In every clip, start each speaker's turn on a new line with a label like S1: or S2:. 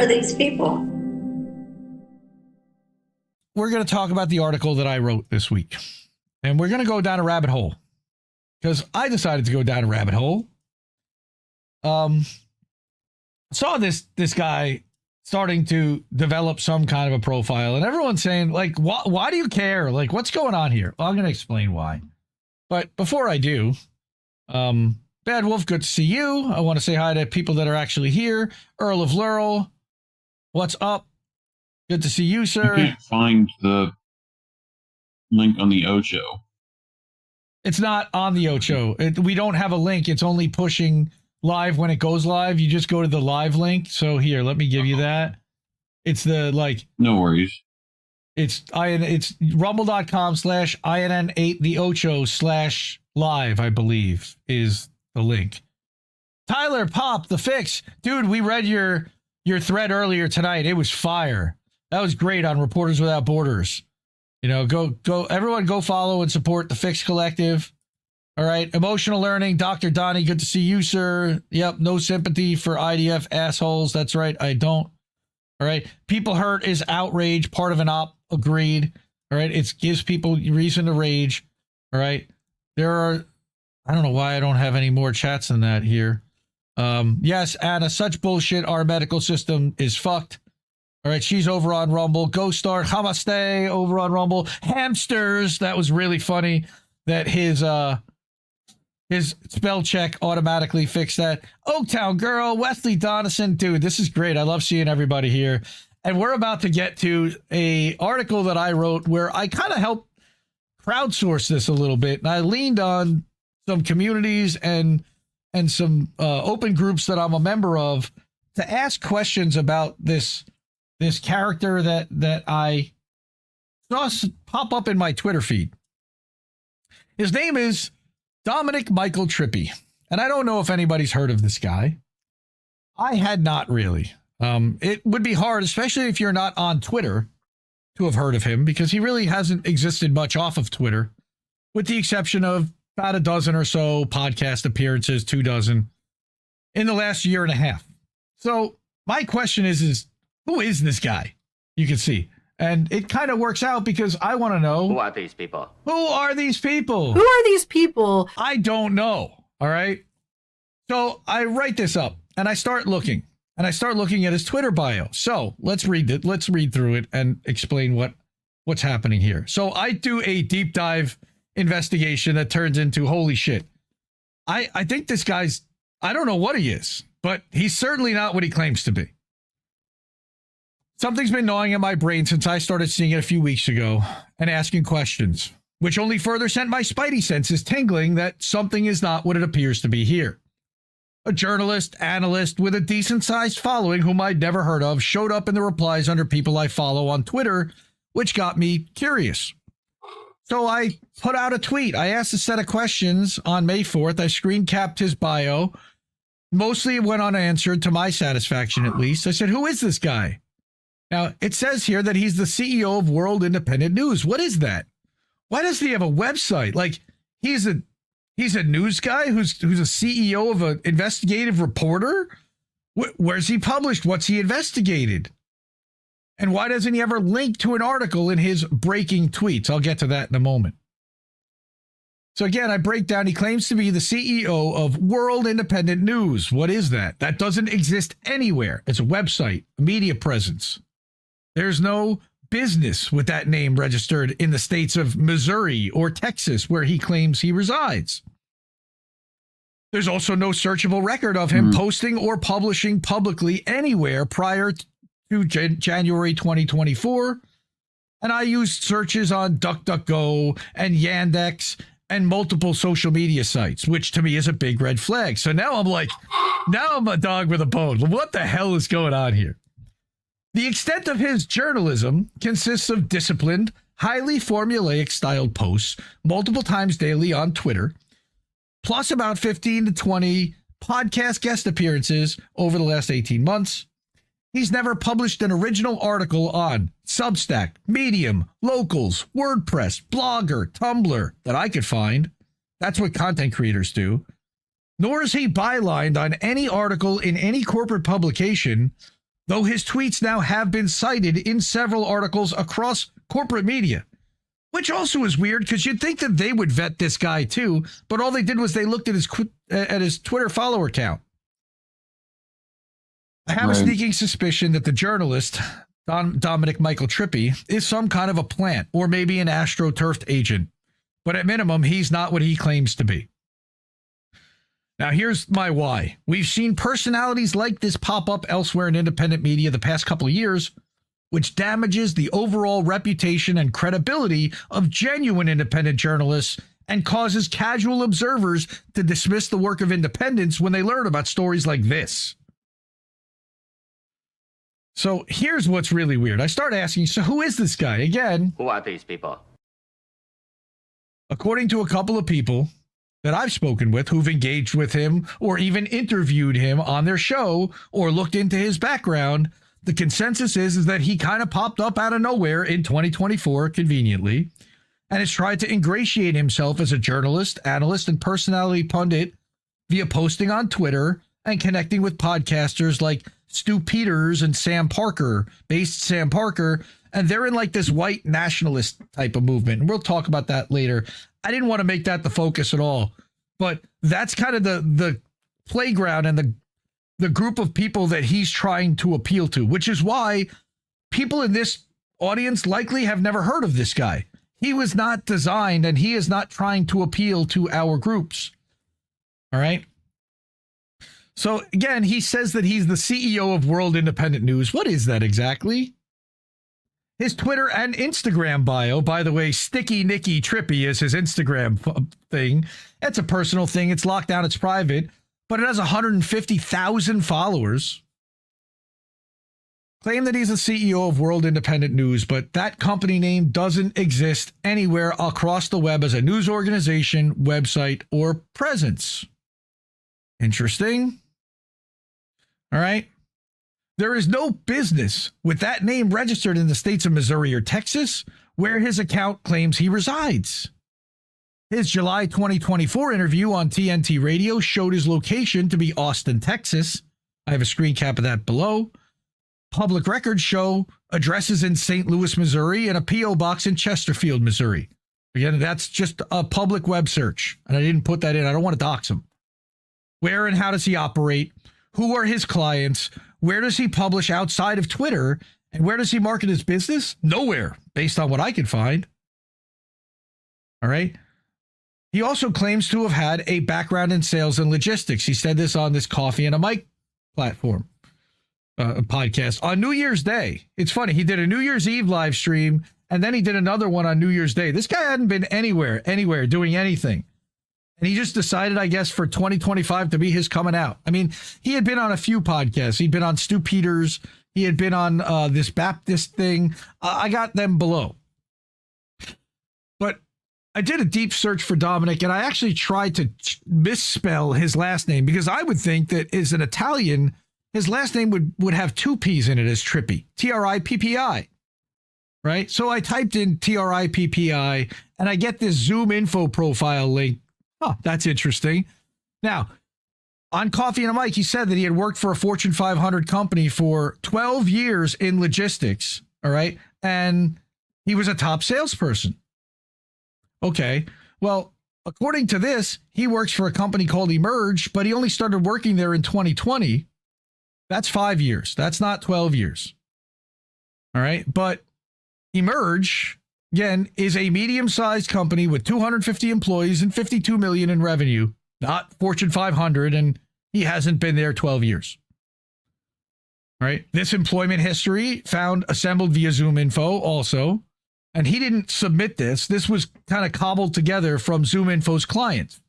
S1: are these people?
S2: We're going to talk about the article that I wrote this week. And we're going to go down a rabbit hole. Because I decided to go down a rabbit hole. Saw this guy starting to develop some kind of a profile. And everyone's saying, like, why do you care? Like, what's going on here? Well, I'm going to explain why. But before I do, Bad Wolf, good to see you. I want to say hi to people that are actually here. Earl of Laurel, what's up? Good to see you, sir.
S3: I can't find the link on the Ocho.
S2: It's not on the Ocho. We don't have a link. It's only pushing live when it goes live. You just go to the live link. So here, let me give you that. It's the
S3: No worries.
S2: It's rumble.com/INN8 the Ocho/live, I believe, is the link. Tyler Pop, the fix. Dude, we read your thread earlier tonight. It was fire. That was great on Reporters Without Borders. You know, go, everyone go follow and support the Fix Collective. All right. Emotional Learning, Dr. Donnie, good to see you, sir. Yep. No sympathy for IDF assholes. That's right. I don't. All right. People hurt is outrage. Part of an op. Agreed. All right. It gives people reason to rage. All right. There are, I don't know why I don't have any more chats than that here. Yes, Anna, such bullshit. Our medical system is fucked. All right, she's over on Rumble. Ghost Star, Hamaste over on Rumble. Hamsters, that was really funny that his spell check automatically fixed that. Oaktown Girl, Wesley Donison, dude, this is great. I love seeing everybody here. And we're about to get to a article that I wrote where I kind of helped crowdsource this a little bit. And I leaned on some communities and some open groups that I'm a member of to ask questions about this character that I saw pop up in my Twitter feed. His name is Dominic Michael Tripi. And I don't know if anybody's heard of this guy. I had not really. It would be hard, especially if you're not on Twitter, to have heard of him, because he really hasn't existed much off of Twitter, with the exception of about a dozen or so podcast appearances, 24 in the last year and a half. So my question is who is this guy? You can see. And it kind of works out because I want to know.
S4: Who are these people?
S2: Who are these people?
S5: Who are these people?
S2: I don't know. All right. So I write this up and I start looking at his Twitter bio. So let's read it. Let's read through it and explain what's happening here. So I do a deep dive investigation that turns into holy shit. I think this guy's, I don't know what he is, but he's certainly not what he claims to be. Something's been gnawing at my brain since I started seeing it a few weeks ago and asking questions, which only further sent my spidey senses tingling that something is not what it appears to be here. A journalist, analyst with a decent-sized following whom I'd never heard of showed up in the replies under people I follow on Twitter, which got me curious. So I put out a tweet. I asked a set of questions on May 4th. I screen capped his bio. Mostly it went unanswered, to my satisfaction at least. I said, who is this guy? Now, it says here that he's the CEO of World Independent News. What is that? Why does he have a website? Like, he's a news guy who's a CEO of an investigative reporter? Where's he published? What's he investigated? And why doesn't he ever link to an article in his breaking tweets? I'll get to that in a moment. So again, I break down. He claims to be the CEO of World Independent News. What is that? That doesn't exist anywhere. It's a website, a media presence. There's no business with that name registered in the states of Missouri or Texas, where he claims he resides. There's also no searchable record of him posting or publishing publicly anywhere prior to January 2024. And I used searches on DuckDuckGo and Yandex and multiple social media sites, which to me is a big red flag. So now I'm a dog with a bone. What the hell is going on here? The extent of his journalism consists of disciplined, highly formulaic styled posts multiple times daily on Twitter, plus about 15 to 20 podcast guest appearances over the last 18 months. He's never published an original article on Substack, Medium, Locals, WordPress, Blogger, Tumblr that I could find. That's what content creators do. Nor is he bylined on any article in any corporate publication, though his tweets now have been cited in several articles across corporate media, which also is weird because you'd think that they would vet this guy too, but all they did was they looked at his Twitter follower count. I have a sneaking suspicion that the journalist, Dominic Michael Tripi, is some kind of a plant or maybe an Astroturfed agent, but at minimum, he's not what he claims to be. Now, here's my why. We've seen personalities like this pop up elsewhere in independent media the past couple of years, which damages the overall reputation and credibility of genuine independent journalists and causes casual observers to dismiss the work of independents when they learn about stories like this. So here's what's really weird. I start asking, so who is this guy? Again,
S1: who are these people?
S2: According to a couple of people that I've spoken with who've engaged with him or even interviewed him on their show or looked into his background, the consensus is that he kind of popped up out of nowhere in 2024 conveniently and has tried to ingratiate himself as a journalist, analyst, and personality pundit via posting on Twitter and connecting with podcasters like Stu Peters and Sam Parker, and they're in like this white nationalist type of movement. And we'll talk about that later. I didn't want to make that the focus at all, but that's kind of the playground and the group of people that he's trying to appeal to, which is why people in this audience likely have never heard of this guy. He was not designed and he is not trying to appeal to our groups. All right. So again, he says that he's the CEO of World Independent News. What is that exactly? His Twitter and Instagram bio, by the way, Sticky Nicky Trippy is his Instagram thing. That's a personal thing. It's locked down. It's private, but it has 150,000 followers. Claim that he's the CEO of World Independent News, but that company name doesn't exist anywhere across the web as a news organization, website, or presence. Interesting. All right. There is no business with that name registered in the states of Missouri or Texas, where his account claims he resides. His July 2024 interview on TNT Radio showed his location to be Austin, Texas. I have a screen cap of that below. Public records show addresses in St. Louis, Missouri, and a P.O. box in Chesterfield, Missouri. Again, that's just a public web search, and I didn't put that in. I don't want to dox him. Where and how does he operate? Who are his clients? Where does he publish outside of Twitter? And where does he market his business? Nowhere, based on what I can find. All right. He also claims to have had a background in sales and logistics. He said this on this Coffee and a Mic platform, podcast on New Year's Day. It's funny. He did a New Year's Eve live stream, and then he did another one on New Year's Day. This guy hadn't been anywhere doing anything. And he just decided, I guess, for 2025 to be his coming out. I mean, he had been on a few podcasts. He'd been on Stu Peters. He had been on this Baptist thing. I got them below. But I did a deep search for Dominic, and I actually tried to misspell his last name because I would think that as an Italian, his last name would have two P's in it as Trippy, Trippi, right? So I typed in Trippi, and I get this Zoom info profile link. Oh, that's interesting. Now, on Coffee and a Mic, he said that he had worked for a Fortune 500 company for 12 years in logistics, all right? And he was a top salesperson. Okay, well, according to this, he works for a company called Emerge, but he only started working there in 2020. That's 5 years. That's not 12 years. All right, but Emerge, again, is a medium-sized company with 250 employees and 52 million in revenue, not Fortune 500, and he hasn't been there 12 years. All right. This employment history found assembled via Zoom info also, and he didn't submit this. This was kind of cobbled together from Zoom info's clients.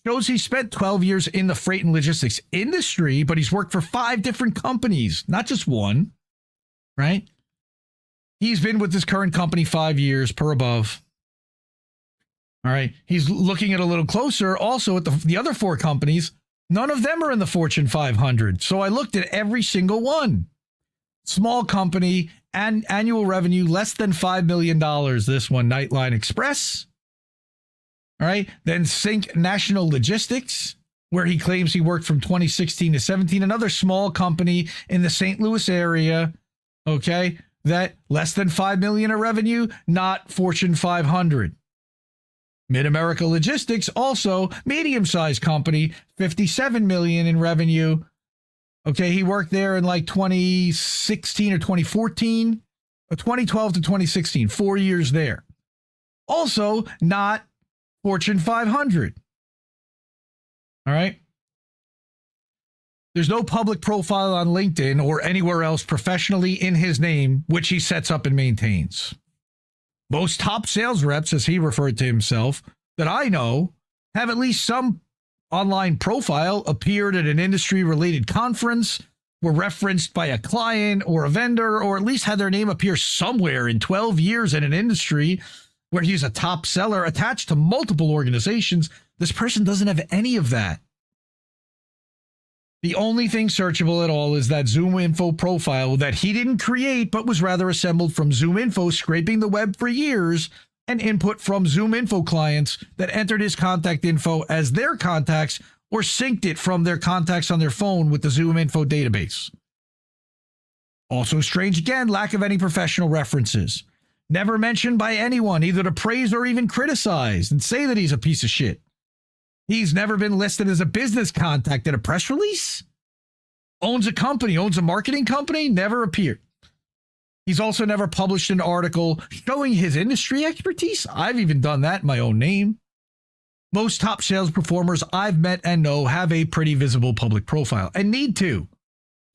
S2: Shows he spent 12 years in the freight and logistics industry, but he's worked for 5 different companies, not just one, right? He's been with this current company 5 years per above. All right. He's looking at a little closer also at the other 4 companies. None of them are in the Fortune 500. So I looked at every single one. Small company and annual revenue less than $5 million. This one, Nightline Express. All right. Then Sync National Logistics. where he claims he worked from 2016 to 17, another small company in the St. Louis area, okay, that less than $5 million in revenue, not Fortune 500. Mid-America Logistics, also medium-sized company, $57 million in revenue. Okay, he worked there in like 2016 or 2014, or 2012 to 2016, 4 years there. Also, not Fortune 500. All right. There's no public profile on LinkedIn or anywhere else professionally in his name, which he sets up and maintains. Most top sales reps, as he referred to himself, that I know, have at least some online profile, appeared at an industry-related conference, were referenced by a client or a vendor, or at least had their name appear somewhere in 12 years in an industry where he's a top seller attached to multiple organizations. This person doesn't have any of that. The only thing searchable at all is that ZoomInfo profile that he didn't create, but was rather assembled from ZoomInfo scraping the web for years and input from ZoomInfo clients that entered his contact info as their contacts or synced it from their contacts on their phone with the ZoomInfo database. Also strange again, lack of any professional references. Never mentioned by anyone, either to praise or even criticize and say that he's a piece of shit. He's never been listed as a business contact in a press release. Owns a company, owns a marketing company, never appeared. He's also never published an article showing his industry expertise. I've even done that in my own name. Most top sales performers I've met and know have a pretty visible public profile and need to,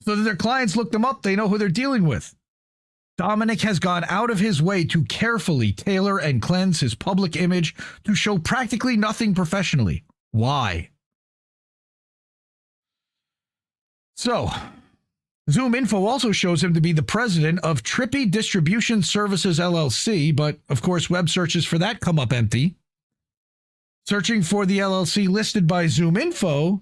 S2: so that their clients look them up, they know who they're dealing with. Dominic has gone out of his way to carefully tailor and cleanse his public image to show practically nothing professionally. Why? So, ZoomInfo also shows him to be the president of Tripi Distribution Services LLC, but of course web searches for that come up empty. Searching for the LLC listed by ZoomInfo,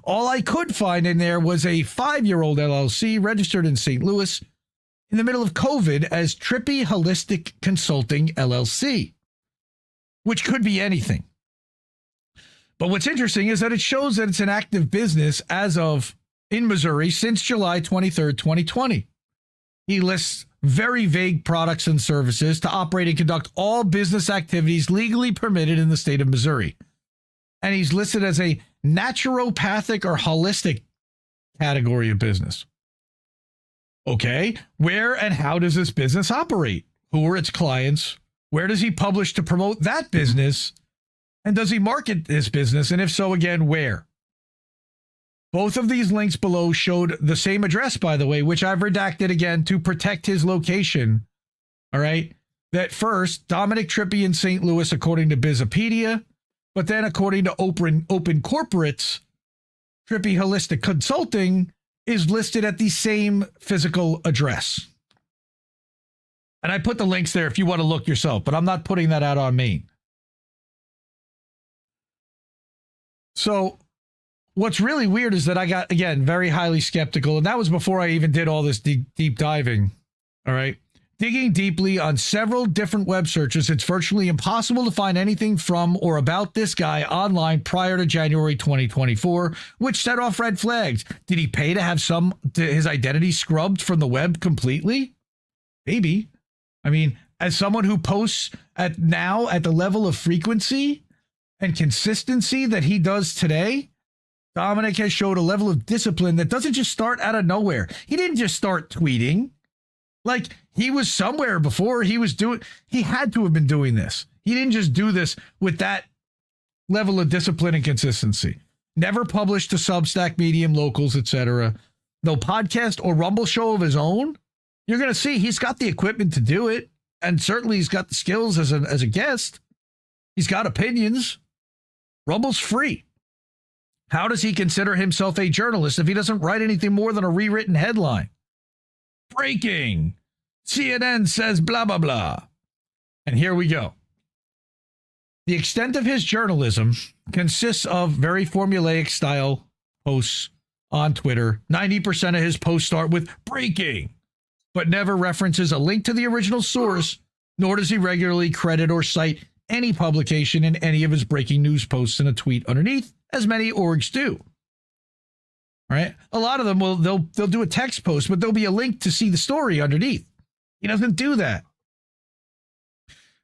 S2: all I could find in there was a 5-year-old LLC registered in St. Louis in the middle of COVID as Tripi Holistic Consulting LLC, which could be anything. But what's interesting is that it shows that it's an active business as of in Missouri since July 23rd, 2020. He lists very vague products and services to operate and conduct all business activities legally permitted in the state of Missouri. And he's listed as a naturopathic or holistic category of business. Okay, where and how does this business operate? Who are its clients? Where does he publish to promote that business? And does he market this business? And if so, again, where? Both of these links below showed the same address, by the way, which I've redacted again to protect his location. All right. That first, Dominic Tripi in St. Louis, according to Bizopedia, but then according to Open Corporates, Tripi Holistic Consulting is listed at the same physical address. And I put the links there if you want to look yourself, but I'm not putting that out on me. So what's really weird is that I got, again, very highly skeptical. And that was before I even did all this deep diving. All right. Digging deeply on several different web searches, it's virtually impossible to find anything from or about this guy online prior to January 2024, which set off red flags. Did he pay to have his identity scrubbed from the web completely? Maybe. I mean, as someone who posts at the level of frequency and consistency that he does today, Dominic has showed a level of discipline that doesn't just start out of nowhere. He didn't just start tweeting. Like, he was somewhere before. He had to have been doing this. He didn't just do this with that level of discipline and consistency. Never published to Substack, Medium, Locals, etc. No podcast or Rumble show of his own. You're going to see he's got the equipment to do it. And certainly he's got the skills as a guest. He's got opinions. Rumble's free. How does he consider himself a journalist if he doesn't write anything more than a rewritten headline? Breaking. CNN says blah, blah, blah. And here we go. The extent of his journalism consists of very formulaic style posts on Twitter. 90% of his posts start with breaking, but never references a link to the original source, nor does he regularly credit or cite any publication in any of his breaking news posts in a tweet underneath, as many orgs do. Right? A lot of them they'll do a text post, but there'll be a link to see the story underneath. He doesn't do that.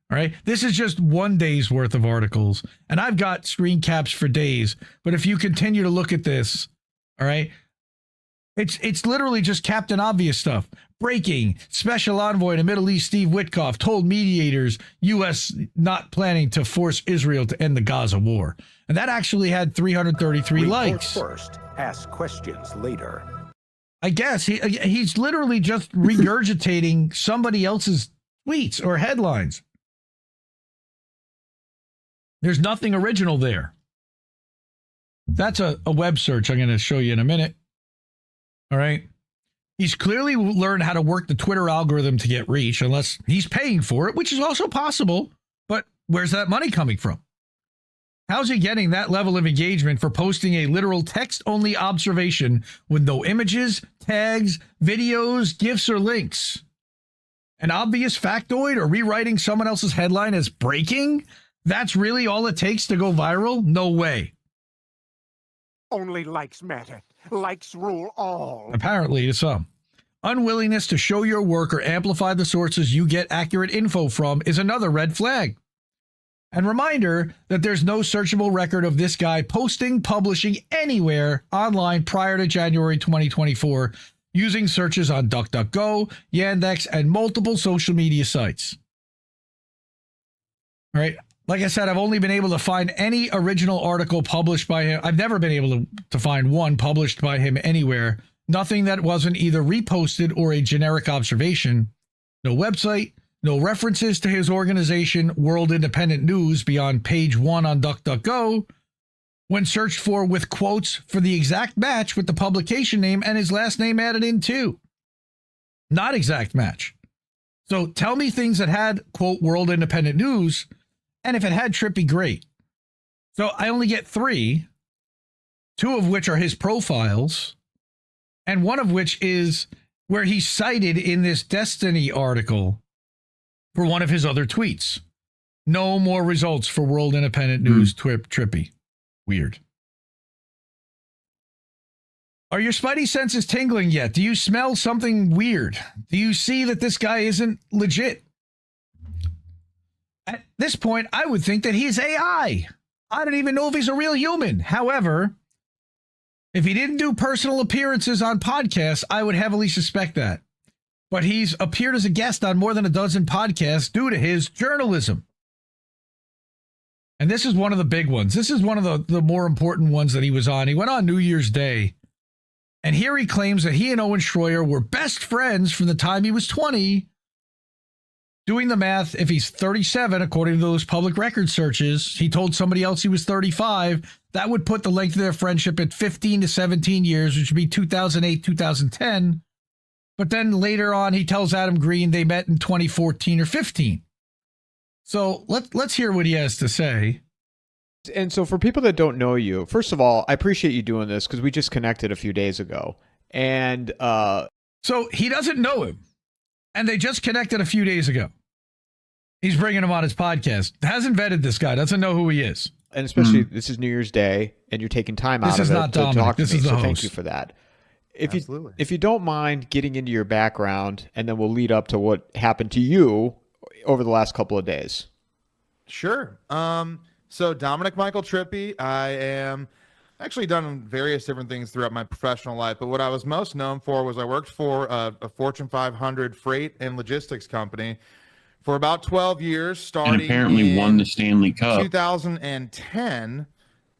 S2: All right. This is just one day's worth of articles, and I've got screen caps for days. But if you continue to look at this, all right, it's literally just Captain Obvious stuff. Breaking: Special Envoy to Middle East Steve Witkoff told mediators U.S. not planning to force Israel to end the Gaza war, and that actually had 333 likes.
S1: First, ask questions later.
S2: I guess he's literally just regurgitating somebody else's tweets or headlines. There's nothing original there. That's a web search I'm going to show you in a minute. All right. He's clearly learned how to work the Twitter algorithm to get reach, unless he's paying for it, which is also possible. But where's that money coming from? How's he getting that level of engagement for posting a literal text-only observation with no images, tags, videos, GIFs, or links? An obvious factoid or rewriting someone else's headline as breaking? That's really all it takes to go viral? No way.
S1: Only likes matter. Likes rule all.
S2: Apparently to some. Unwillingness to show your work or amplify the sources you get accurate info from is another red flag. And reminder that there's no searchable record of this guy posting, publishing anywhere online prior to January 2024 using searches on DuckDuckGo, Yandex, and multiple social media sites. All right. Like I said, I've only been able to find any original article published by him. I've never been able to find one published by him anywhere. Nothing that wasn't either reposted or a generic observation. No website, no references to his organization, World Independent News, beyond page 1 on DuckDuckGo, when searched for with quotes for the exact match with the publication name and his last name added in too. Not exact match. So tell me things that had, quote, World Independent News, and if it had Tripi, great. So I only get 3, 2 of which are his profiles, and one of which is where he's cited in this Destiny article for one of his other tweets. No more results for World Independent News Tripi. Weird. Are your spidey senses tingling yet? Do you smell something weird? Do you see that this guy isn't legit? At this point, I would think that he's AI. I don't even know if he's a real human. However, if he didn't do personal appearances on podcasts, I would heavily suspect that. But he's appeared as a guest on more than a dozen podcasts due to his journalism. And this is one of the big ones. This is one of the more important ones that he was on. He went on New Year's Day. And here he claims that he and Owen Schroyer were best friends from the time he was 20. Doing the math, if he's 37, according to those public record searches, he told somebody else he was 35, that would put the length of their friendship at 15 to 17 years, which would be 2008, 2010. But then later on, he tells Adam Green they met in 2014 or 15. So let's hear what he has to say.
S4: And so for people that don't know you, first of all, I appreciate you doing this because we just connected a few days ago. And
S2: so he doesn't know him. And they just connected a few days ago. He's bringing him on his podcast. Hasn't vetted this guy. Doesn't know who he is.
S4: And especially this is New Year's Day, and you're taking time out of it to talk to me.
S2: This is the host.
S4: Thank you for that. If you don't mind getting into your background, and then we'll lead up to what happened to you over the last couple of days.
S6: Sure. So Dominic Michael Tripi, I am actually done various different things throughout my professional life, but what I was most known for was I worked for a Fortune 500 freight and logistics company for about 12 years, starting
S3: and apparently won the Stanley Cup
S6: 2010.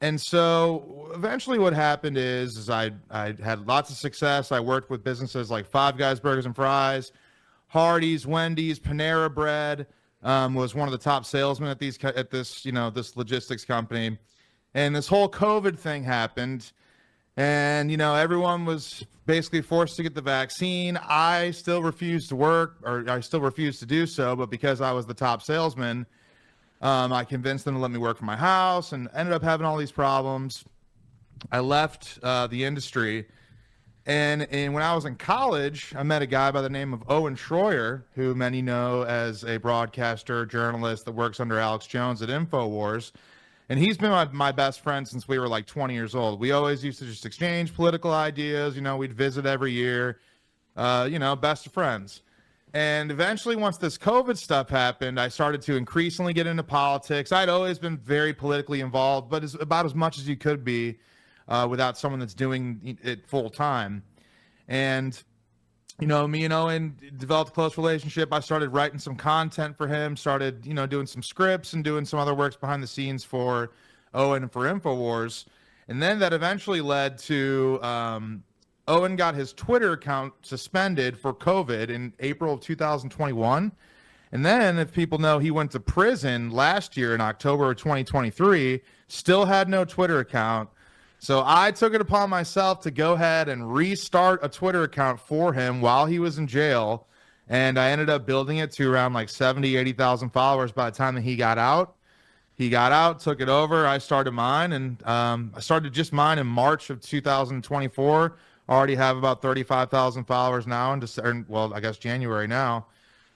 S6: And so eventually what happened is I had lots of success. I worked with businesses like Five Guys Burgers and Fries, Hardee's, Wendy's, Panera Bread, was one of the top salesmen at this logistics company. And this whole COVID thing happened, and everyone was basically forced to get the vaccine. I still refused to work, or I still refused to do so, but because I was the top salesman, I convinced them to let me work from my house, and ended up having all these problems. I left the industry, And when I was in college, I met a guy by the name of Owen Schroyer, who many know as a broadcaster, journalist that works under Alex Jones at InfoWars. And he's been my best friend since we were like 20 years old. We always used to just exchange political ideas. You know, we'd visit every year, you know, best of friends. And eventually, once this COVID stuff happened, I started to increasingly get into politics. I'd always been very politically involved, but about as much as you could be without someone that's doing it full time. And, you know, me and Owen developed a close relationship. I started writing some content for him, started, you know, doing some scripts and doing some other works behind the scenes for Owen and for InfoWars. And then that eventually led to Owen got his Twitter account suspended for COVID in April of 2021. And then, if people know, he went to prison last year in October of 2023, still had no Twitter account. So I took it upon myself to go ahead and restart a Twitter account for him while he was in jail. And I ended up building it to around like 70, 80,000 followers by the time that he got out. He got out, took it over. I started mine, and I started just mine in March of 2024. Already have about 35,000 followers now, well, I guess January now.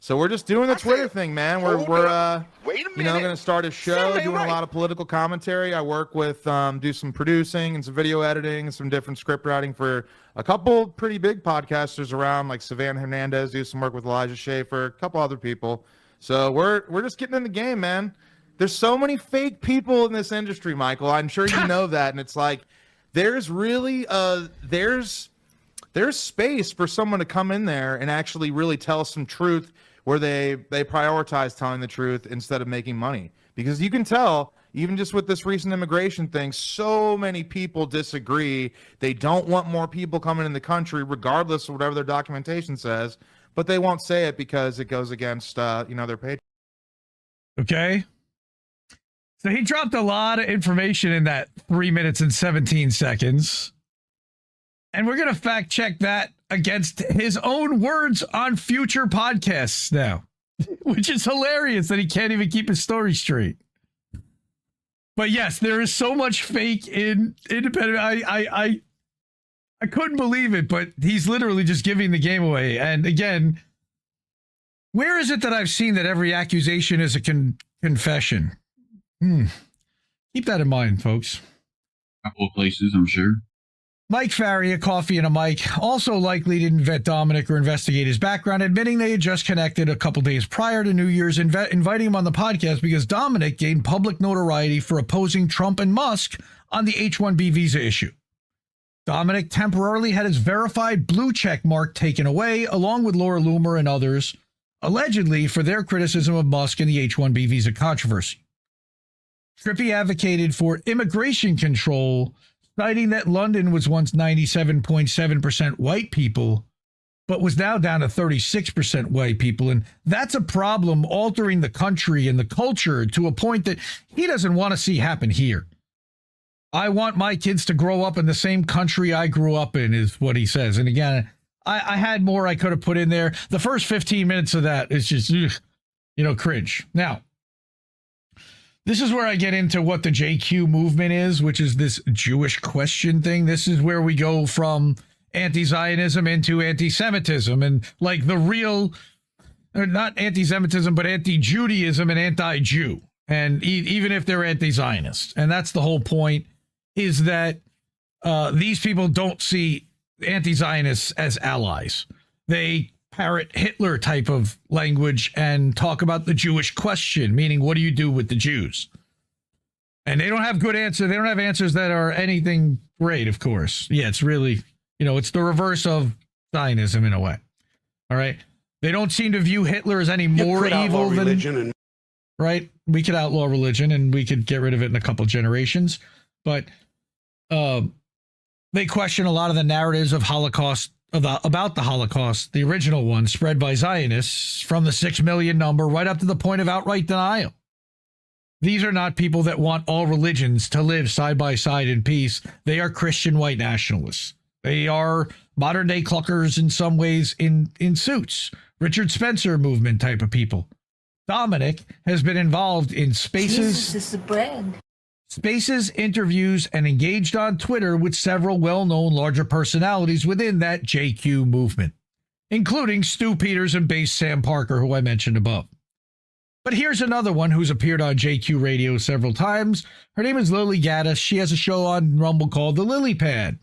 S6: So we're just doing the Twitter thing, man. We're
S1: Wait a minute.
S6: you know, going to start a show, doing a lot of political commentary. I work with, do some producing and some video editing and some different script writing for a couple pretty big podcasters around, like Savannah Hernandez, do some work with Elijah Schaefer, a couple other people. So we're just getting in the game, man. There's so many fake people in this industry, Michael. I'm sure you know that. And it's like, there's really, there's space for someone to come in there and actually really tell some truth, where they prioritize telling the truth instead of making money. Because you can tell, even just with this recent immigration thing, so many people disagree. They don't want more people coming in the country, regardless of whatever their documentation says, but they won't say it because it goes against, you know, their pay.
S2: Okay. So he dropped a lot of information in that 3 minutes and 17 seconds. And we're going to fact check that against his own words on future podcasts now, which is hilarious that he can't even keep his story straight. But yes, there is so much fake in independent. I couldn't believe it, but he's literally just giving the game away. And again, where is it that I've seen that every accusation is a confession? Keep that in mind, folks.
S3: A couple of places, I'm sure.
S2: Mike Farry, a coffee and a mic, also likely didn't vet Dominic or investigate his background, admitting they had just connected a couple days prior to New Year's, inviting him on the podcast because Dominic gained public notoriety for opposing Trump and Musk on the H-1B visa issue. Dominic temporarily had his verified blue check mark taken away, along with Laura Loomer and others, allegedly for their criticism of Musk and the H-1B visa controversy. Tripi advocated for immigration control, citing that London was once 97.7% white people, but was now down to 36% white people. And that's a problem, altering the country and the culture to a point that he doesn't want to see happen here. I want my kids to grow up in the same country I grew up in, is what he says. And again, I had more I could have put in there. The first 15 minutes of that is just, you know, cringe. Now, this is where I get into what the JQ movement is, which is this Jewish question thing. This is where we go from anti-Zionism into anti-Semitism, and like the real, not anti-Semitism, but anti-Judaism and anti-Jew. And even if they're anti-Zionist. And that's the whole point, is that these people don't see anti-Zionists as allies. They parrot Hitler type of language and talk about the Jewish question, meaning what do you do with the Jews? And they don't have good answers. They don't have answers that are anything great, of course. Yeah, it's really, you know, it's the reverse of Zionism in a way. All right. They don't seem to view Hitler as any more evil than, right? We could outlaw religion and we could get rid of it in a couple generations. But they question a lot of the narratives of Holocaust, about the Holocaust, the original one spread by Zionists, from the 6 million number right up to the point of outright denial. These are not people that want all religions to live side by side in peace. They are Christian white nationalists. They are modern day cluckers in some ways in suits. Richard Spencer movement type of people. Dominic has been involved in spaces.
S5: Jesus is the bread.
S2: spaces, interviews, and engaged on Twitter with several well-known larger personalities within that JQ movement, including Stu Peters and bass Sam Parker, who I mentioned above. But here's another one who's appeared on JQ Radio several times. Her name is Lily Gaddis. She has a show on Rumble called The Lily Pad.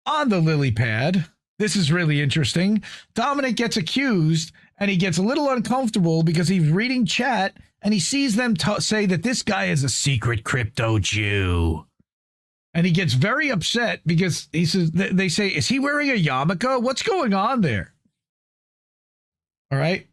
S2: On The Lily Pad, this is really interesting, Dominic gets accused, and he gets a little uncomfortable because he's reading chat, and he sees them say that this guy is a secret crypto Jew. And he gets very upset because he says, they say, is he wearing a yarmulke? What's going on there? All right.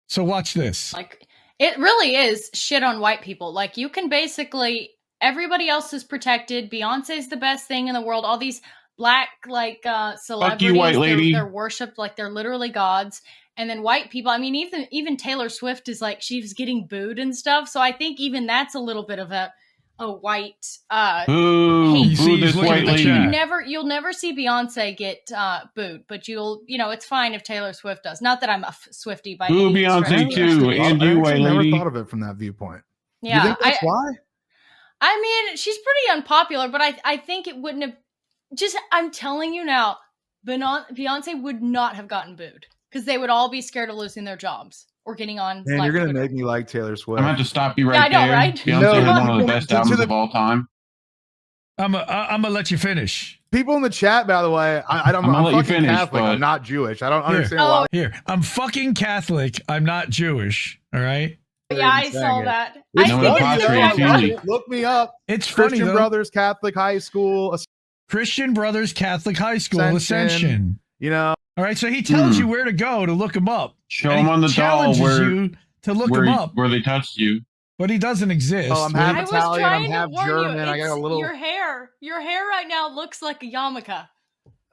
S2: So watch this.
S7: Like, it really is shit on white people. Like, you can basically, everybody else is protected. Beyonce's the best thing in the world. All these black, like, celebrities,
S3: Fuck you, white lady.
S7: They're worshipped like they're literally gods. And then white people, I mean, even Taylor Swift is like, she's getting booed and stuff. So I think even that's a little bit of a white
S3: boo,
S7: hate.
S3: boo this white lady.
S7: You'll never see Beyonce get booed, but it's fine if Taylor Swift does. Not that I'm a Swiftie by
S3: boo
S7: any
S3: Beyonce
S7: stretch.
S3: too, and you white lady.
S6: I never thought of it from that viewpoint.
S7: Yeah,
S6: you think that's why?
S7: I mean, she's pretty unpopular, but I think it wouldn't have. I'm telling you now, Beyonce would not have gotten booed because they would all be scared of losing their jobs or getting on.
S6: Man, you're gonna make me like Taylor Swift.
S3: I'm gonna have to stop you right
S7: I know,
S3: there.
S7: right?
S3: Beyonce is one of the best albums of all time.
S2: I'm gonna let you finish.
S6: People in the chat, by the way, I'm gonna let you finish. Catholic. I'm not Jewish. I don't understand why.
S2: Here, I'm fucking Catholic. I'm not Jewish. All right.
S7: Yeah, I saw that.
S6: Look me up.
S2: It's funny,
S6: Christian
S2: though.
S6: Brothers Catholic High School.
S2: Christian Brothers Catholic High School Ascension.
S6: You know.
S2: All right, so he tells you where to go to look him up.
S3: Show him on the doll
S2: you to look him up
S3: where they touched you.
S2: But he doesn't exist.
S6: Oh, I'm half Italian. I'm half German. I got a little.
S7: Your hair right now looks like a yarmulke.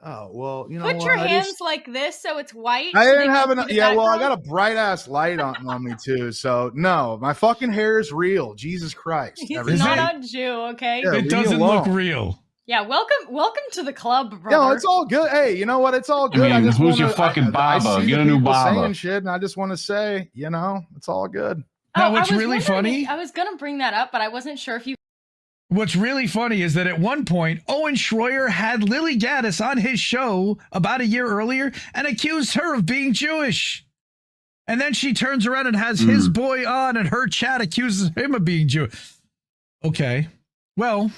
S6: Oh well, you know.
S7: Put your hands like this so it's white.
S6: I didn't have enough. Yeah, well, I got a bright ass light on me too. So no, my fucking hair is real. Jesus Christ.
S7: He's not a Jew, okay?
S6: Yeah,
S2: it doesn't look real.
S7: Yeah, welcome to the club, brother.
S6: No, it's all good. Hey, you know what? It's all good.
S3: I mean, who's your fucking Baba? Get a new Baba.
S6: Saying shit, and I just want to say, it's all good.
S2: Now, what's really funny?
S7: I was gonna bring that up, but I wasn't sure if you.
S2: What's really funny is that at one point, Owen Schroyer had Lily Gaddis on his show about a year earlier and accused her of being Jewish. And then she turns around and has his boy on, and her chat accuses him of being Jewish. Okay. Well,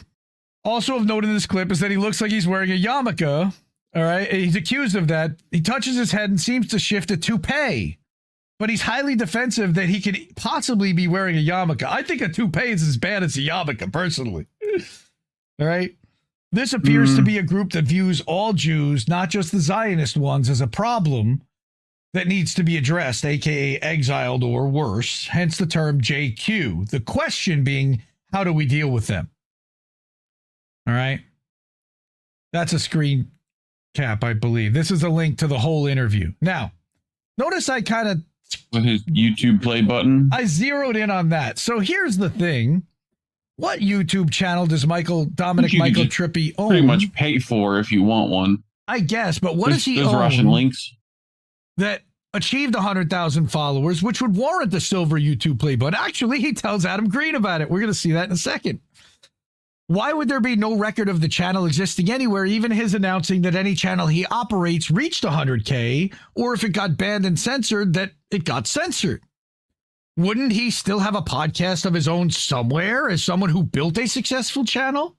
S2: also of note in this clip is that he looks like he's wearing a yarmulke. All right. He's accused of that. He touches his head and seems to shift a toupee. But he's highly defensive that he could possibly be wearing a yarmulke. I think a toupee is as bad as a yarmulke, personally. All right. This appears to be a group that views all Jews, not just the Zionist ones, as a problem that needs to be addressed, aka exiled or worse, hence the term JQ. The question being, how do we deal with them? All right. That's a screen cap, I believe. This is a link to the whole interview. Now, notice I kind of
S3: with his YouTube play button.
S2: I zeroed in on that. So here's the thing. What YouTube channel does Dominic Tripi own?
S3: Pretty much pay for if you want one.
S2: I guess, but what does he
S3: own? There's Russian links.
S2: That achieved 100,000 followers, which would warrant the silver YouTube play button. Actually, he tells Adam Green about it. We're going to see that in a second. Why would there be no record of the channel existing anywhere, even his announcing that any channel he operates reached 100K, or if it got banned and censored, that it got censored? Wouldn't he still have a podcast of his own somewhere as someone who built a successful channel?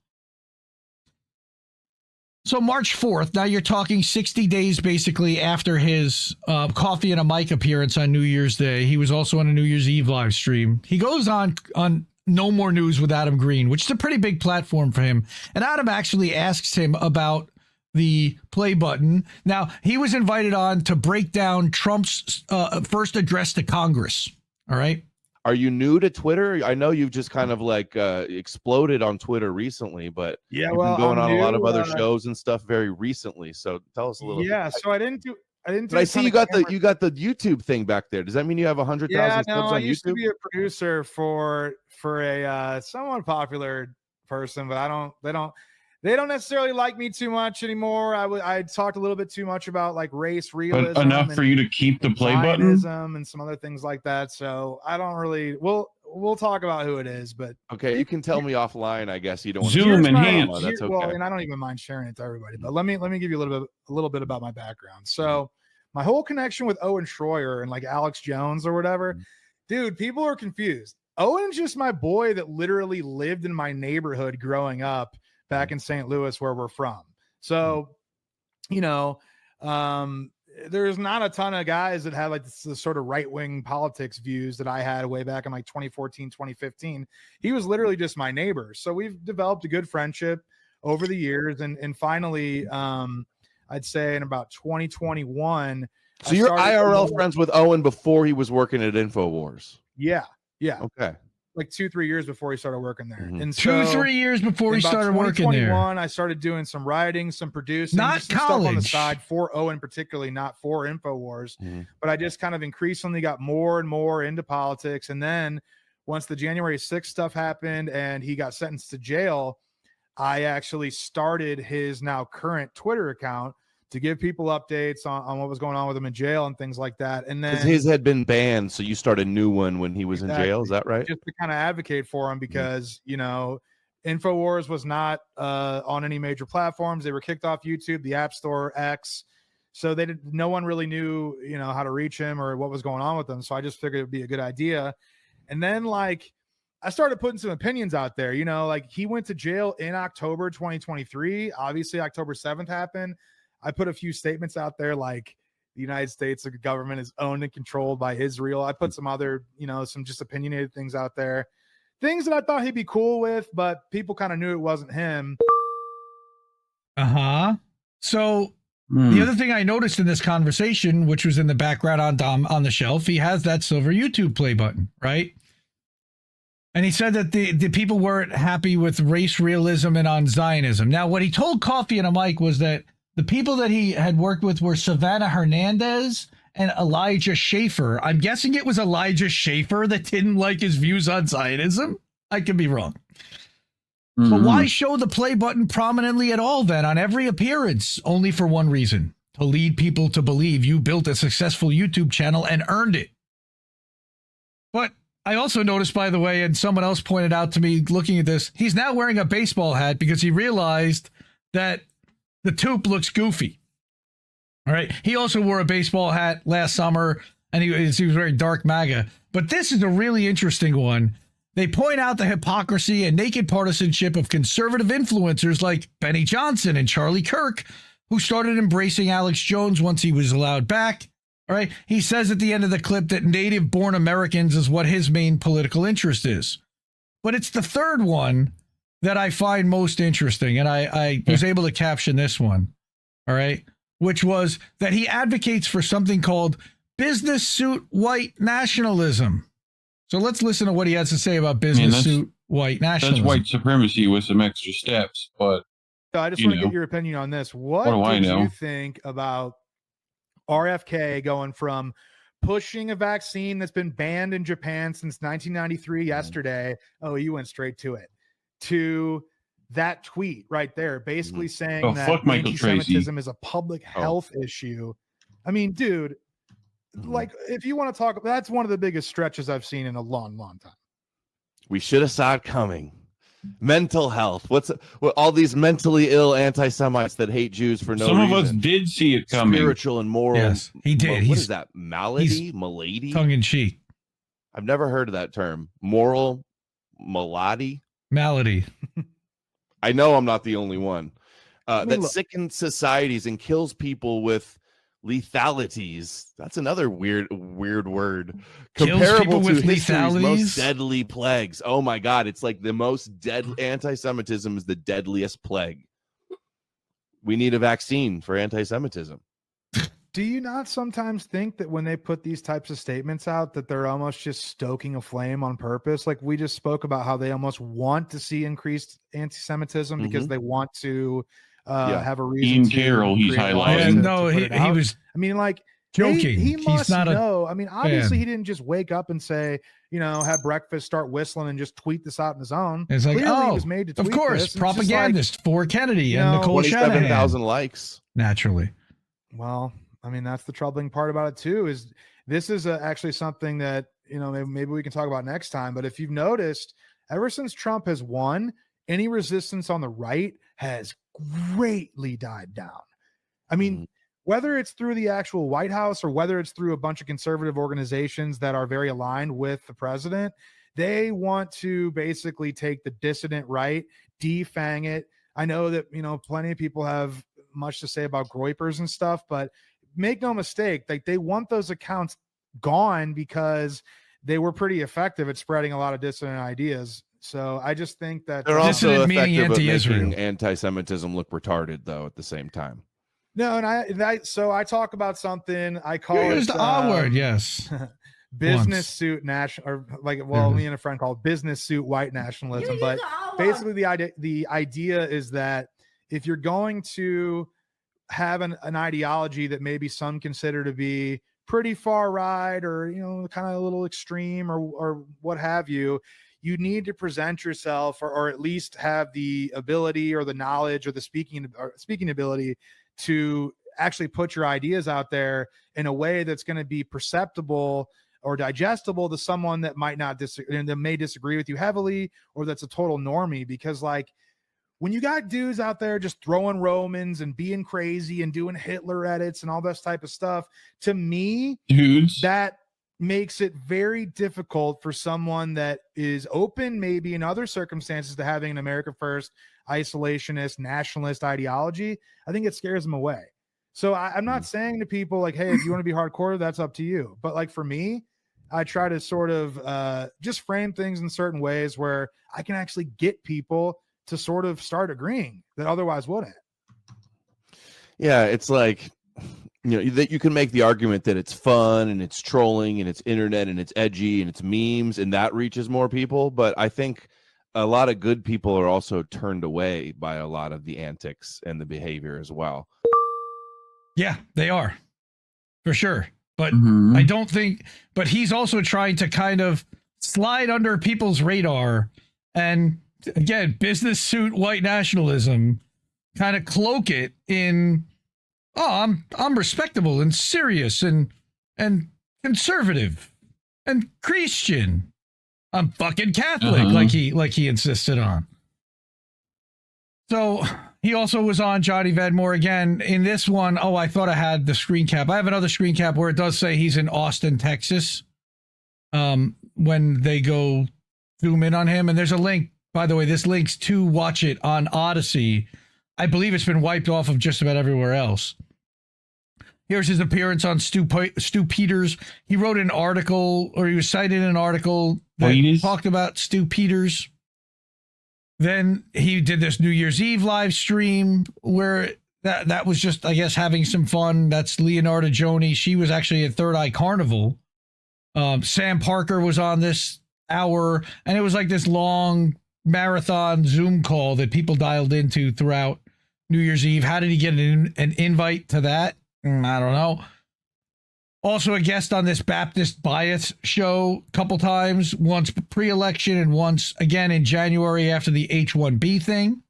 S2: So March 4th, now you're talking 60 days basically after his Coffee and a Mic appearance on New Year's Day. He was also on a New Year's Eve live stream. He goes on No More News with Adam Green, which is a pretty big platform for him. And Adam actually asks him about the play button. Now, he was invited on to break down Trump's first address to Congress. All right.
S8: Are you new to Twitter? I know you've just kind of like exploded on Twitter recently, but
S9: yeah,
S8: you've been going on a lot of other shows and stuff very recently. So tell us a little bit.
S9: Yeah, so I didn't do.
S8: But I see you got the YouTube thing back there. Does that mean you have 100,000 subs on YouTube?
S9: I used to be a producer for a somewhat popular person, but they don't necessarily like me too much anymore. I talked a little bit too much about like race realism,
S3: but enough for you to keep the play button
S9: and some other things like that. So I don't really. Well, we'll talk about who it is, but
S8: Okay, you can tell me offline. I guess you don't want
S3: Zoom
S8: to
S9: here's
S3: and
S9: my-
S3: hands.
S8: Oh, that's
S9: Well,
S8: okay.
S9: and I don't even mind sharing it to everybody, but let me give you a little bit about my background. So my whole connection with Owen Schroyer and like Alex Jones or whatever, dude, people are confused. Owen's just my boy that literally lived in my neighborhood growing up back in St. Louis, where we're from. So, you know, there's not a ton of guys that had like the sort of right-wing politics views that I had way back in like 2014, 2015. He was literally just my neighbor. So we've developed a good friendship over the years. And finally, I'd say in about 2021.
S8: So you're IRL friends with Owen before he was working at InfoWars.
S9: Yeah.
S8: Okay.
S9: Like 2-3 years before he started working there.
S8: Mhm.
S9: And
S2: 2-3 years before he started working there.
S9: 2021, I started doing some writing, some producing,
S2: Not
S9: just some stuff on the
S2: college.
S9: side for Owen, particularly not for InfoWars.
S8: Mhm.
S9: But I just kind of increasingly got more and more into politics. And then once the January 6th stuff happened and he got sentenced to jail, I actually started his now current Twitter account to give people updates on what was going on with him in jail and things like that. And then
S8: Because his had been banned, so you started a new one when he was in jail. Is that right?
S9: just to kind of advocate for him because, you know, InfoWars was not on any major platforms. They were kicked off YouTube, the App Store, X. So no one really knew, you know, how to reach him or what was going on with him. So I just figured it'd be a good idea. And then like I started putting some opinions out there, you know, like he went to jail in October 2023. Obviously October 7th happened. I put a few statements out there like the United States government is owned and controlled by Israel. I put some other, you know, some just opinionated things out there, things that I thought he'd be cool with, but people kind of knew it wasn't him.
S2: So the other thing I noticed in this conversation, which was in the background on the shelf, he has that silver YouTube play button, right? And he said that the people weren't happy with race realism and on Zionism. Now, what he told Coffee and a Mic was that the people that he had worked with were Savannah Hernandez and Elijah Schaefer. I'm guessing it was Elijah Schaefer that didn't like his views on Zionism. I could be wrong. But why show the play button prominently at all then on every appearance? Only for one reason: to lead people to believe you built a successful YouTube channel and earned it. But I also noticed, by the way, and someone else pointed out to me looking at this, he's now wearing a baseball hat because he realized that the tube looks goofy. All right. He also wore a baseball hat last summer, and he was wearing dark MAGA. But this is a really interesting one. They point out the hypocrisy and naked partisanship of conservative influencers like Benny Johnson and Charlie Kirk, who started embracing Alex Jones once he was allowed back. All right. He says at the end of the clip that native-born Americans is what his main political interest is. But it's the third one that I find most interesting, and I was able to caption this one, all right, which was that he advocates for something called business suit white nationalism. So let's listen to what he has to say about business suit white nationalism.
S3: That's white supremacy with some extra steps, but
S9: So I just want to get your opinion on this. What
S3: do I
S9: did
S3: know?
S9: you think about RFK going from pushing a vaccine that's been banned in Japan since 1993 yesterday? Oh, you went straight to it. To that tweet right there, basically saying that anti-Semitism is a public health issue. I mean, dude, like if you want to talk, that's one of the biggest stretches I've seen in a long, long time.
S8: We should have saw it coming. Mental health. What all these mentally ill anti-Semites that hate Jews for no reason.
S3: Some of us did see it coming.
S8: Spiritual and moral.
S2: Yes, he did.
S8: What is that? Malady?
S2: Tongue in cheek.
S8: I've never heard of that term. Moral malady?
S2: Malady.
S8: I know I'm not the only one. That
S9: look.
S8: sickens societies and kills people with lethalities. That's another weird word.
S2: Kills
S8: Comparable
S2: people
S8: to
S2: with
S8: history's
S2: lethalities?
S8: most deadly plagues. Oh my God. It's like the most deadly. Anti-Semitism is the deadliest plague. We need a vaccine for anti-Semitism.
S9: Do you not sometimes think that when they put these types of statements out that they're almost just stoking a flame on purpose? Like we just spoke about how they almost want to see increased anti-Semitism because they want to have a reason.
S3: Ian
S9: to
S3: Carroll, he's
S9: create
S3: highlighting.
S9: laws to
S2: No,
S9: put
S2: he
S9: it out.
S2: was
S9: I mean, like
S2: joking.
S9: He must
S2: He's not
S9: know. I mean, obviously
S2: fan.
S9: he didn't just wake up and say, you know, have breakfast, start whistling, and just tweet this out on his own.
S2: It's like,
S9: Clearly he
S2: oh,
S9: was made to
S2: of
S9: tweet
S2: course,
S9: this, and it's just
S2: propagandist for Kennedy
S9: you
S2: and
S9: know,
S2: Nicole Shanahan.
S8: 27,000 likes.
S2: Naturally.
S9: Well, I mean, that's the troubling part about it too, is this is actually something that maybe we can talk about next time. But if you've noticed, ever since Trump has won, any resistance on the right has greatly died down. I mean, whether it's through the actual White House or whether it's through a bunch of conservative organizations that are very aligned with the president, they want to basically take the dissident right, defang it. I know that, plenty of people have much to say about groypers and stuff, but make no mistake, like they want those accounts gone because they were pretty effective at spreading a lot of dissident ideas. So I just think that
S8: they're also
S2: meaning
S8: effective at
S2: anti-Israel.
S8: making anti-Semitism look retarded, though. At the same time,
S9: no, and so I talk about something I call
S2: You
S9: it
S2: used the R word, yes.
S9: business suit national, or me and a friend call it business suit white nationalism. But basically, the idea is that if you're going to have an ideology that maybe some consider to be pretty far right or kind of a little extreme or what have you, you need to present yourself or at least have the ability or the knowledge or the speaking ability to actually put your ideas out there in a way that's going to be perceptible or digestible to someone that might not disagree and that may disagree with you heavily, or that's a total normie. Because like when you got dudes out there just throwing Romans and being crazy and doing Hitler edits and all this type of stuff, to me,
S3: dudes,
S9: that makes it very difficult for someone that is open, maybe in other circumstances, to having an America First, isolationist, nationalist ideology. I think it scares them away. So I'm not saying to people like, hey, if you want to be hardcore, that's up to you. But like for me, I try to sort of just frame things in certain ways where I can actually get people to sort of start agreeing that otherwise wouldn't.
S8: Yeah, it's like, that you can make the argument that it's fun and it's trolling and it's internet and it's edgy and it's memes and that reaches more people. But I think a lot of good people are also turned away by a lot of the antics and the behavior as well.
S2: Yeah, they are, for sure. But
S3: Mhm.
S2: I don't think, but he's also trying to kind of slide under people's radar and, again, business suit white nationalism, kind of cloak it in, oh, I'm respectable and serious and conservative and Christian. I'm fucking Catholic, like he insisted on. So he also was on Johnny Vedmore again in this one. Oh, I thought I had the screen cap. I have another screen cap where it does say he's in Austin, Texas. When they go zoom in on him, and there's a link. By the way, this link's to watch it on Odysee. I believe it's been wiped off of just about everywhere else. Here's his appearance on Stu Peters. He wrote an article, or he was cited in an article that talked about Stu Peters. Then he did this New Year's Eve live stream where that was just, I guess, having some fun. That's Leonardo Joni. She was actually at Third Eye Carnival. Sam Parker was on this hour, and it was like this long marathon Zoom call that people dialed into throughout New Year's Eve. How did he get an invite to that? I don't know. Also a guest on this Baptist Bias show a couple times, once pre-election and once again in January after the H-1B thing.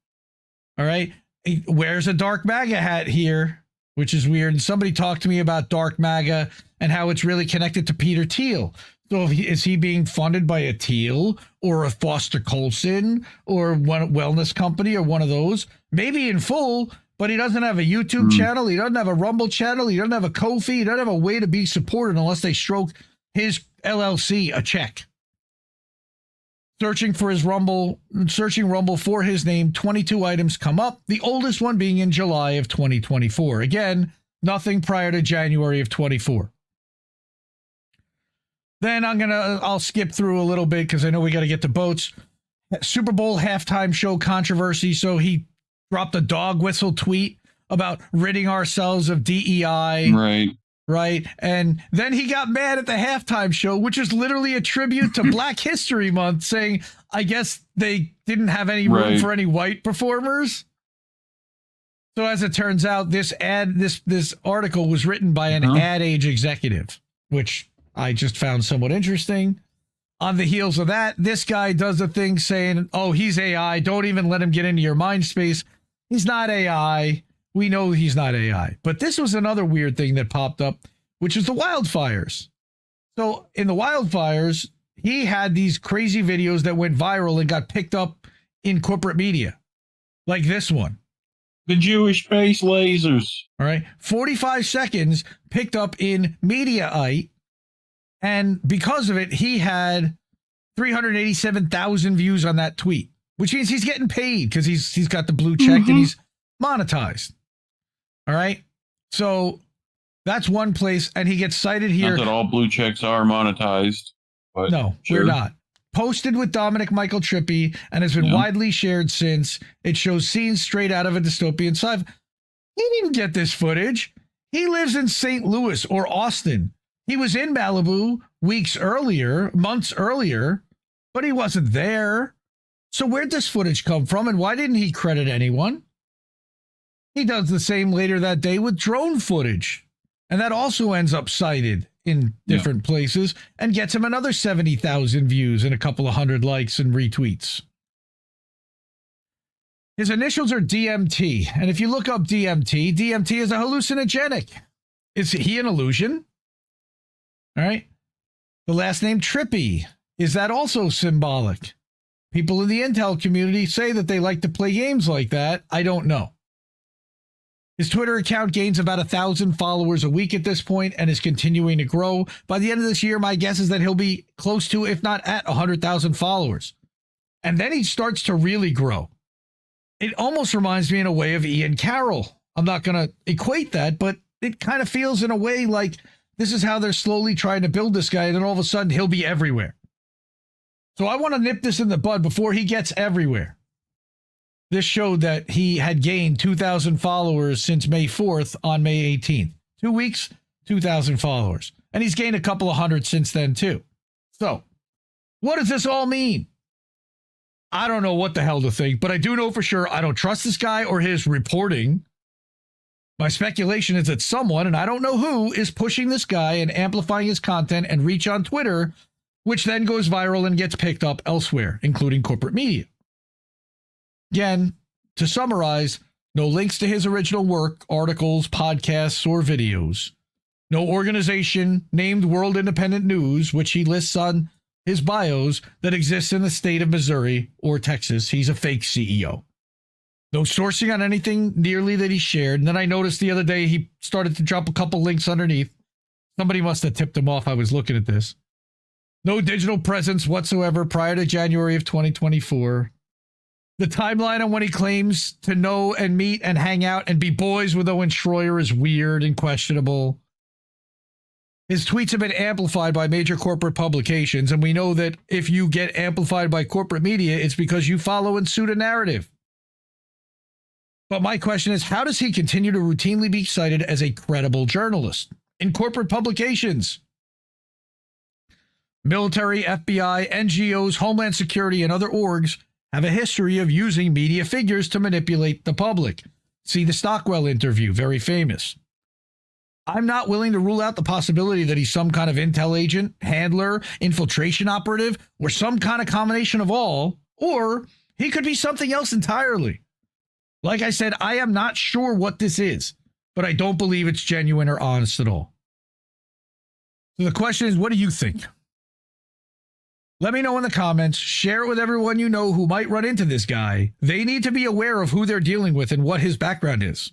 S2: All right. He wears a dark MAGA hat here, which is weird. And somebody talked to me about dark MAGA and how it's really connected to Peter Thiel. So is he being funded by a Thiel or a Foster Colson or one wellness company or one of those? Maybe in full, but he doesn't have a YouTube channel. He doesn't have a Rumble channel. He doesn't have a Ko-fi. He doesn't have a way to be supported unless they stroke his LLC a check. Searching Rumble for his name, 22 items come up, the oldest one being in July of 2024. Again, nothing prior to January of 24. Then I'll skip through a little bit because I know we got to get to boats. Super Bowl halftime show controversy. So he dropped a dog whistle tweet about ridding ourselves of DEI. Right. And then he got mad at the halftime show, which is literally a tribute to Black History Month, saying, I guess they didn't have any room for any white performers. So as it turns out, this article was written by an Ad Age executive, which I just found somewhat interesting. On the heels of that, this guy does a thing saying, oh, he's AI. Don't even let him get into your mind space. He's not AI. We know he's not AI. But this was another weird thing that popped up, which is the wildfires. So in the wildfires, he had these crazy videos that went viral and got picked up in corporate media, like this one.
S3: The Jewish space lasers.
S2: All right. 45 seconds picked up in Mediaite. And because of it, he had 387,000 views on that tweet, which means he's getting paid because he's got the blue check and he's monetized. All right. So that's one place. And he gets cited here.
S3: Not that all blue checks are monetized. But
S2: no,
S3: sure.
S2: We're not. Posted with Dominic Michael Tripi and has been widely shared since. It shows scenes straight out of a dystopian sci-fi. He didn't get this footage. He lives in St. Louis or Austin. He was in Malibu months earlier, but he wasn't there. So where'd this footage come from and why didn't he credit anyone? He does the same later that day with drone footage. And that also ends up cited in different places and gets him another 70,000 views and a couple of hundred likes and retweets. His initials are DMT. And if you look up DMT, DMT is a hallucinogenic. Is he an illusion? All right. The last name Tripi. Is that also symbolic? People in the Intel community say that they like to play games like that. I don't know. His Twitter account gains about 1,000 followers a week at this point and is continuing to grow. By the end of this year, my guess is that he'll be close to, if not at, 100,000 followers. And then he starts to really grow. It almost reminds me in a way of Ian Carroll. I'm not going to equate that, but it kind of feels in a way like this is how they're slowly trying to build this guy, and then all of a sudden he'll be everywhere. So I want to nip this in the bud before he gets everywhere. This showed that he had gained 2,000 followers since May 4th on May 18th. 2 weeks, 2,000 followers. And he's gained a couple of hundred since then, too. So, what does this all mean? I don't know what the hell to think, but I do know for sure I don't trust this guy or his reporting. My speculation is that someone, and I don't know who, is pushing this guy and amplifying his content and reach on Twitter, which then goes viral and gets picked up elsewhere, including corporate media. Again, to summarize, no links to his original work, articles, podcasts, or videos. No organization named World Independent News, which he lists on his bios, that exists in the state of Missouri or Texas. He's a fake CEO. No sourcing on anything nearly that he shared. And then I noticed the other day he started to drop a couple links underneath. Somebody must have tipped him off. I was looking at this. No digital presence whatsoever prior to January of 2024. The timeline on when he claims to know and meet and hang out and be boys with Owen Schroyer is weird and questionable. His tweets have been amplified by major corporate publications, and we know that if you get amplified by corporate media, it's because you follow and suit a narrative. But my question is, how does he continue to routinely be cited as a credible journalist in corporate publications? Military, FBI, NGOs, Homeland Security, and other orgs have a history of using media figures to manipulate the public. See the Stockwell interview, very famous. I'm not willing to rule out the possibility that he's some kind of intel agent, handler, infiltration operative, or some kind of combination of all, or he could be something else entirely. Like I said, I am not sure what this is, but I don't believe it's genuine or honest at all. So the question is, what do you think? Let me know in the comments. Share it with everyone you know who might run into this guy. They need to be aware of who they're dealing with and what his background is.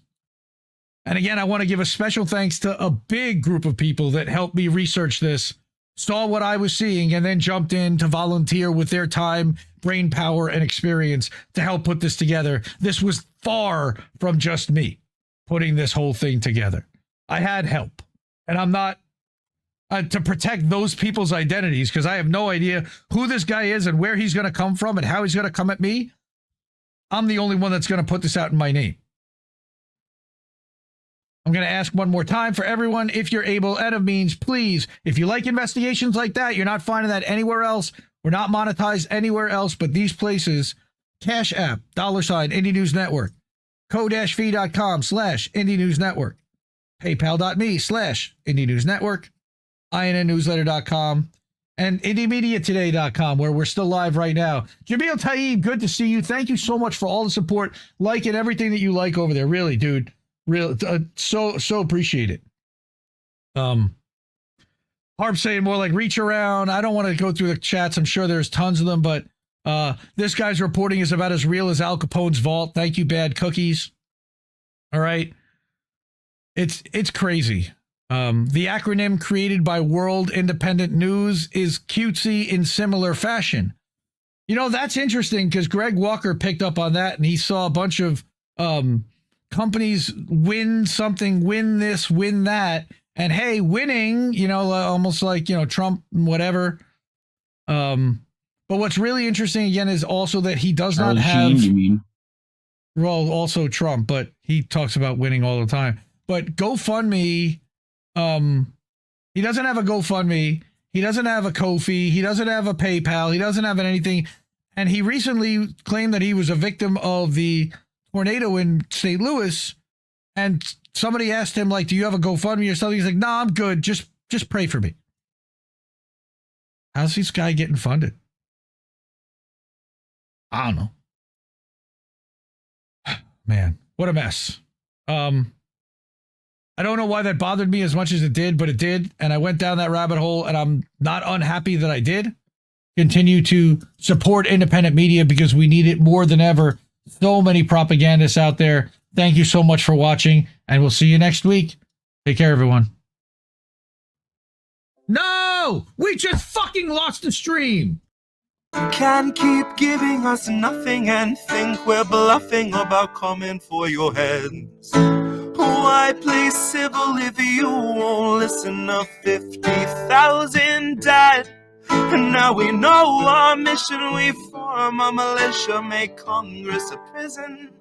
S2: And again, I want to give a special thanks to a big group of people that helped me research this, saw what I was seeing, and then jumped in to volunteer with their time, brain power, and experience to help put this together. This was far from just me putting this whole thing together. I had help, and I'm not to protect those people's identities, because I have no idea who this guy is and where he's going to come from and how he's going to come at me. I'm the only one that's going to put this out in my name. I'm going to ask one more time for everyone, if you're able and of means, please, if you like investigations like that, you're not finding that anywhere else. We're not monetized anywhere else but these places. Cash App, $ Indie News Network, ko-fi.com/Indie News Network, paypal.me/Indie News Network, INNnewsletter.com, and IndieMediaToday.com, where we're still live right now. Jamil Taib, good to see you. Thank you so much for all the support, and everything that you like over there. Really, dude. Real, so appreciate it. Harp saying more like reach around. I don't want to go through the chats. I'm sure there's tons of them, but this guy's reporting is about as real as Al Capone's vault. Thank you, Bad Cookies. All right. It's crazy. The acronym created by World Independent News is cutesy in similar fashion. You know, that's interesting because Greg Walker picked up on that and he saw a bunch of companies win something, win this, win that. And hey, winning, you know, almost like, you know, Trump, whatever. But what's really interesting again is also that he does not have.
S3: You mean?
S2: Well, also Trump, but he talks about winning all the time. But GoFundMe, he doesn't have a GoFundMe. He doesn't have a Ko-fi. He doesn't have a PayPal. He doesn't have anything. And he recently claimed that he was a victim of the tornado in St. Louis. And somebody asked him, like, do you have a GoFundMe or something? He's like, no, I'm good. Just pray for me. How's this guy getting funded? I don't know. Man, what a mess. I don't know why that bothered me as much as it did, but it did. And I went down that rabbit hole, and I'm not unhappy that I did. Continue to support independent media because we need it more than ever. So many propagandists out there. Thank you so much for watching, and we'll see you next week. Take care, everyone. No! We just fucking lost the stream!
S10: Can't keep giving us nothing and think we're bluffing about coming for your heads. Why play civil if you won't listen to 50,000 dead? And now we know our mission, we form a militia, make Congress a prison.